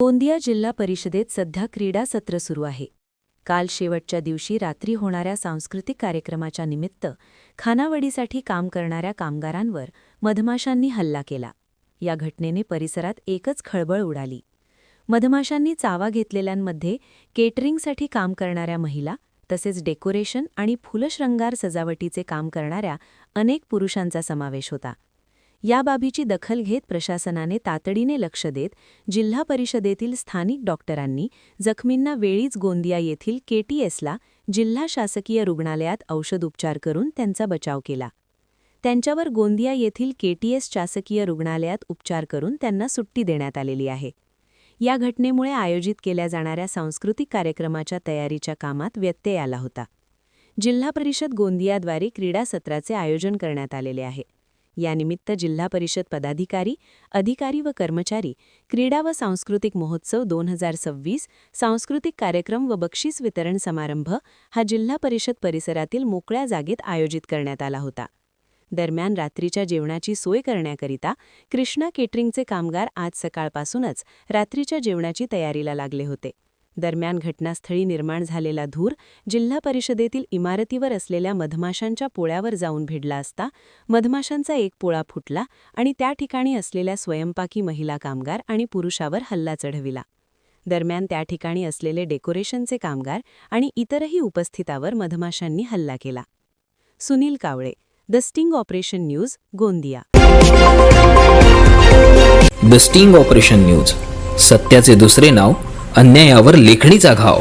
गोंदिया जिल्हा परिषदेत सध्या क्रीडा सत्र सुरू आहे. काल शेवटच्या दिवशी रात्री होणाऱ्या सांस्कृतिक कार्यक्रमाच्या निमित्त खानावळीसाठी काम करणाऱ्या कामगारांवर मधमाशांनी हल्ला केला. या घटनेने परिसरात एकच खळबळ उडाली. मधमाशांनी चावा घेतलेल्यांमध्ये केटरिंगसाठी काम करणाऱ्या महिला तसेच डेकोरेशन आणि फुलशृंगार सजावटीचे काम करणाऱ्या अनेक पुरुषांचा समावेश होता. या बाबीची दखल घेत प्रशासनाने तातडीने लक्ष देत जिल्हा परिषदेतील स्थानिक डॉक्टरांनी जखमींना वेळीच गोंदिया येथील केटीएसला जिल्हा शासकीय रुग्णालयात औषधोपचार करून त्यांचा बचाव केला. त्यांच्यावर गोंदिया येथील केटीएस शासकीय रुग्णालयात उपचार करून त्यांना सुट्टी देण्यात आलेली आहे. या घटनेमुळे आयोजित केल्या जाणाऱ्या सांस्कृतिक कार्यक्रमाच्या तयारीच्या कामात व्यत्यय आला होता. जिल्हा परिषद गोंदियाद्वारे क्रीडा सत्राचे आयोजन करण्यात आलेले आहे. यानिमित्त जिल्हा परिषद पदाधिकारी, अधिकारी व कर्मचारी क्रीडा व सांस्कृतिक महोत्सव 2026 सांस्कृतिक कार्यक्रम व बक्षीस वितरण समारंभ हा जिल्हा परिषद परिसरातील मोकळ्या जागेत आयोजित करण्यात आला होता. दरम्यान रात्रीच्या जेवणाची सोय करण्याकरिता कृष्णा केटरिंगचे कामगार आज सकाळपासूनच रात्रीच्या जेवणाची तयारीला लागले होते. दरम्यान घटनास्थळी निर्माण झालेला धूर जिल्हा परिषदेतील इमारतीवर असलेल्या मधमाशांच्या पोळ्यावर जाऊन भिडला असता मधमाशांचा एक पोळा फुटला आणि त्या ठिकाणी असलेल्या स्वयंपाकी महिला कामगार आणि पुरुषावर हल्ला चढविला. दरम्यान त्या ठिकाणी असलेले डेकोरेशनचे कामगार आणि इतरही उपस्थितावर मधमाशांनी हल्ला केला. Sunil Kawale, the sting operation news, Gondia. The sting operation news, सत्याचे दुसरे नाव, अन्यायावर लेखणीचा घाव.